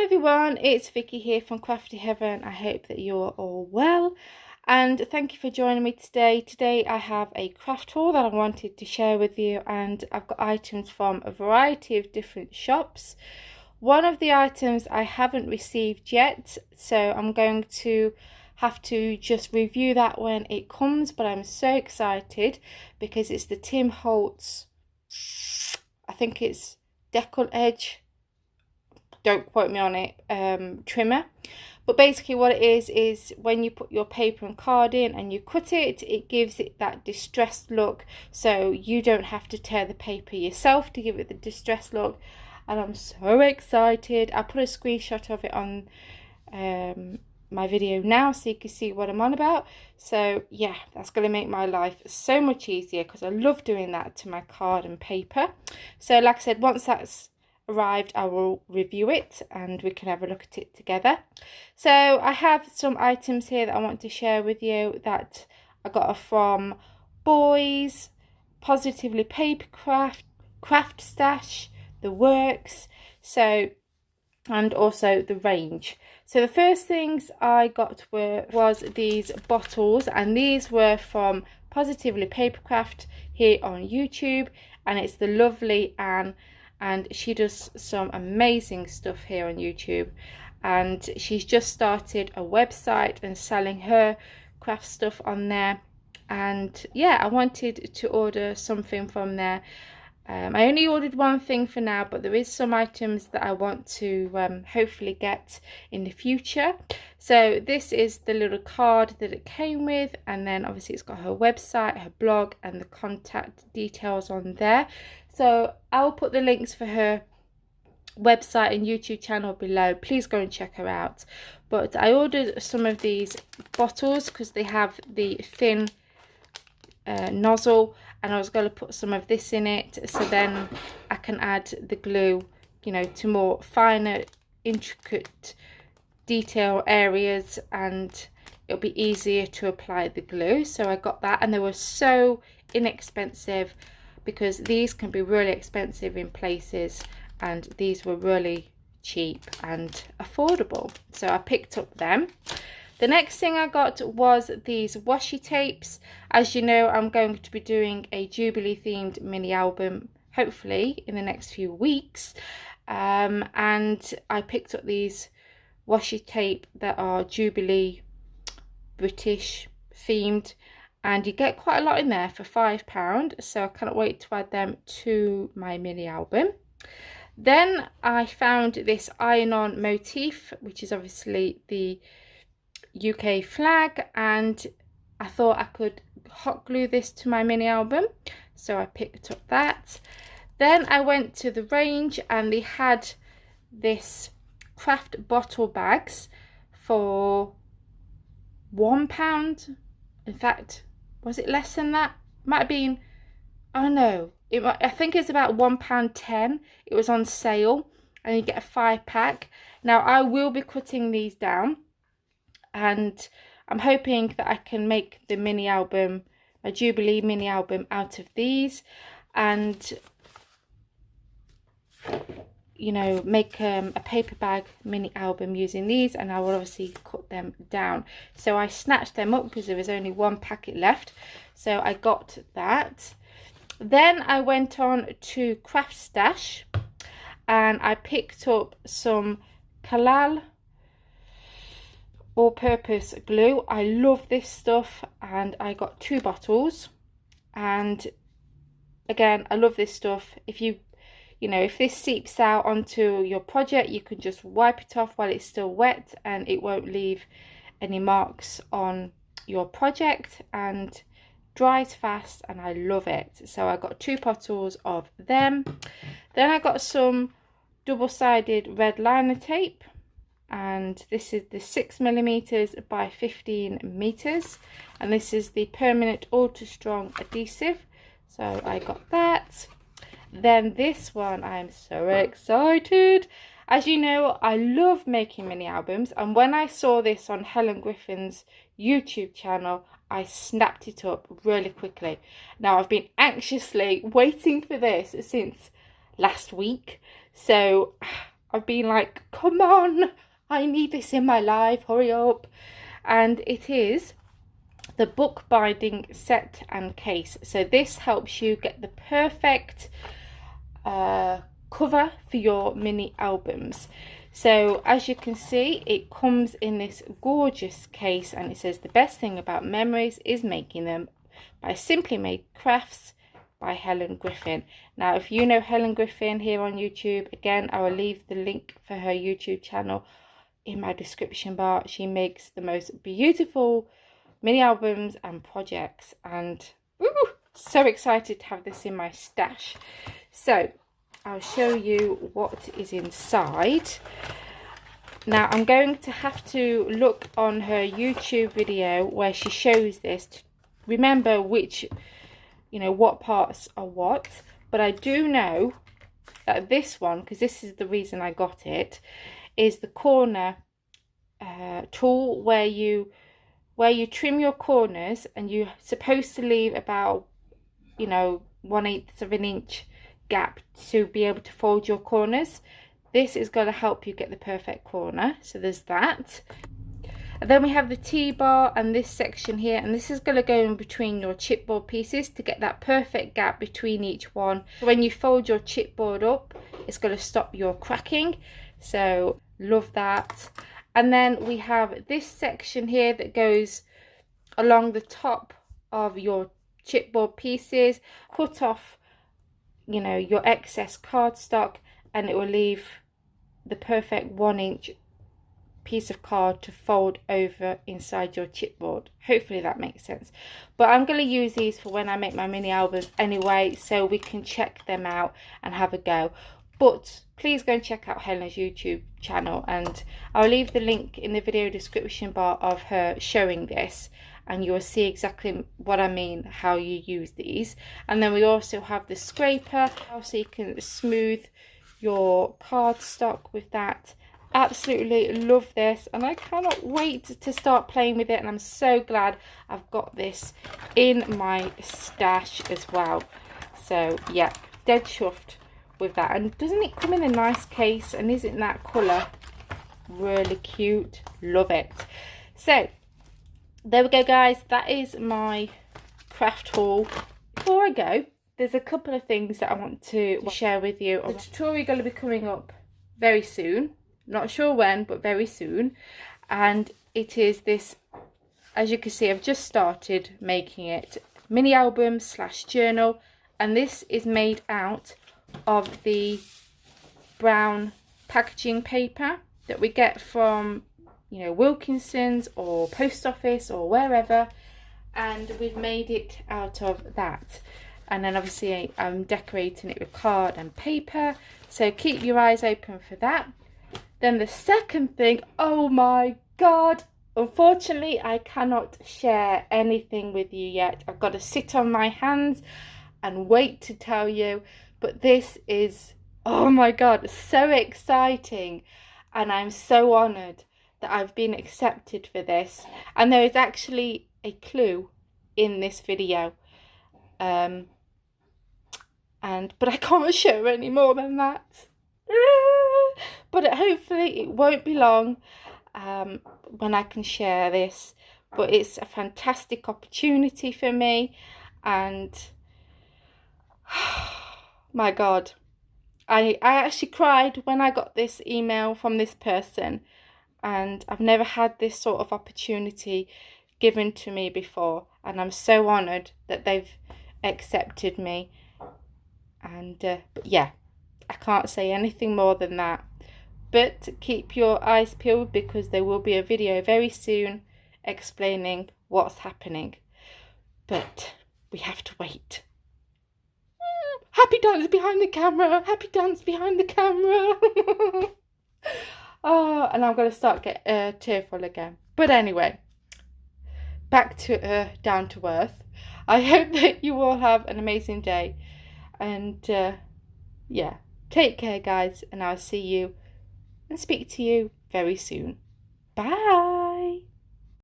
Hi everyone, it's Vicky here from Crafty Heaven. I hope that you're all well and thank you for joining me today. Today I have a craft haul that I wanted to share with you, and I've got items from a variety of different shops. One of the items I haven't received yet, so I'm going to have to just review that when it comes, but I'm so excited because it's the Tim Holtz, I think it's decal edge, don't quote me on it, trimmer. But basically what it is when you put your paper and card in and you cut it, it gives it that distressed look, so you don't have to tear the paper yourself to give it the distressed look. And I'm so excited. I put a screenshot of it on my video now so you can see what I'm on about. So yeah, that's going to make my life so much easier because I love doing that to my card and paper. So like I said, once that's arrived, I will review it and we can have a look at it together. So I have some items here that I want to share with you that I got from Boys, Positively Papercraft, Craft Stash, The Works, so, and also the range. So the first things I got was these bottles, and these were from Positively Papercraft here on YouTube, and it's the lovely Anne, and she does some amazing stuff here on YouTube, and she's just started a website and selling her craft stuff on there. And yeah, I wanted to order something from there. I only ordered one thing for now, but there is some items that I want to hopefully get in the future. So this is the little card that it came with, and then obviously it's got her website, her blog, and the contact details on there. So I'll put the links for her website and YouTube channel below. Please go and check her out. But I ordered some of these bottles because they have the thin nozzle, and I was going to put some of this in it so then I can add the glue, you know, to more finer, intricate detail areas, and it'll be easier to apply the glue. So I got that, and they were so inexpensive because these can be really expensive in places, and these were really cheap and affordable, so I picked up them. The next thing I got was these washi tapes. As you know, I'm going to be doing a Jubilee themed mini album, hopefully in the next few weeks. And I picked up these washi tape that are Jubilee British themed, and you get quite a lot in there for £5. So I cannot wait to add them to my mini album. Then I found this iron-on motif, which is obviously the UK flag, and I thought I could hot glue this to my mini album, so I picked up that. Then I went to the range, and they had this craft bottle bags for £1. In fact, was it less than that? Might have been, oh no, I think it's about £1.10. It was on sale, and you get a 5-pack. Now I will be cutting these down, and I'm hoping that I can make the mini album, my Jubilee mini album, out of these, and you know, make a paper bag mini album using these, and I will obviously cut them down. So I snatched them up because there was only one packet left, so I got that. Then I went on to Craft Stash, and I picked up some collall all-purpose glue. I love this stuff, and I got 2 bottles, and again, I love this stuff. If you know, if this seeps out onto your project, you can just wipe it off while it's still wet, and it won't leave any marks on your project, and dries fast, and I love it. So I got 2 bottles of them. Then I got some double-sided red liner tape, and this is the 6mm by 15 meters, and this is the permanent ultra strong adhesive, so I got that. Then this one, I'm so excited. As you know, I love making mini albums, and when I saw this on Helen Griffin's YouTube channel, I snapped it up really quickly. Now I've been anxiously waiting for this since last week, so I've been like, come on, I need this in my life, hurry up. And it is the book binding set and case. So this helps you get the perfect cover for your mini albums. So as you can see, it comes in this gorgeous case, and it says the best thing about memories is making them, by Simply Made Crafts by Helen Griffin. Now if you know Helen Griffin here on YouTube, again I will leave the link for her YouTube channel in my description bar. She makes the most beautiful mini albums and projects, and so excited to have this in my stash. So I'll show you what is inside. Now I'm going to have to look on her YouTube video where she shows this to remember which, you know, what parts are what. But I do know that this one, because this is the reason I got it, is the corner tool where you trim your corners, and you're supposed to leave about, you know, 1/8 of an inch gap to be able to fold your corners. This is going to help you get the perfect corner. So there's that. And then we have the T-bar and this section here, and this is going to go in between your chipboard pieces to get that perfect gap between each one. When you fold your chipboard up, it's going to stop your cracking. So love that. And then we have this section here that goes along the top of your chipboard pieces. Cut off, you know, your excess cardstock, and it will leave the perfect 1 inch piece of card to fold over inside your chipboard. Hopefully that makes sense. But I'm going to use these for when I make my mini albums anyway, so we can check them out and have a go. But please go and check out Helen's YouTube channel, and I'll leave the link in the video description bar of her showing this, and you'll see exactly what I mean, how you use these. And then we also have the scraper, so you can smooth your cardstock with that. Absolutely love this, and I cannot wait to start playing with it, and I'm so glad I've got this in my stash as well. So yeah, dead chuffed with that. And doesn't it come in a nice case, and isn't that colour really cute? Love it. So there we go guys, that is my craft haul. Before I go, there's a couple of things that I want to share with you. The tutorial is going to be coming up very soon, not sure when, but very soon. And it is this, as you can see, I've just started making it, mini album / journal, and this is made out of the brown packaging paper that we get from, you know, Wilkinson's or post office or wherever, and we've made it out of that. And then obviously I'm decorating it with card and paper, so keep your eyes open for that. Then the second thing, oh my god, unfortunately I cannot share anything with you yet. I've got to sit on my hands and wait to tell you. But this is, oh my god, so exciting, and I'm so honoured that I've been accepted for this. And there is actually a clue in this video, but I can't share any more than that. But hopefully it won't be long when I can share this. But it's a fantastic opportunity for me, and my god, I actually cried when I got this email from this person, and I've never had this sort of opportunity given to me before, and I'm so honoured that they've accepted me. And but yeah, I can't say anything more than that, but keep your eyes peeled, because there will be a video very soon explaining what's happening. But we have to wait. Happy dance behind the camera, happy dance behind the camera. Oh, and I'm going to start get tearful again. But anyway, back to down to earth. I hope that you all have an amazing day, and yeah, take care guys, and I'll see you and speak to you very soon. Bye.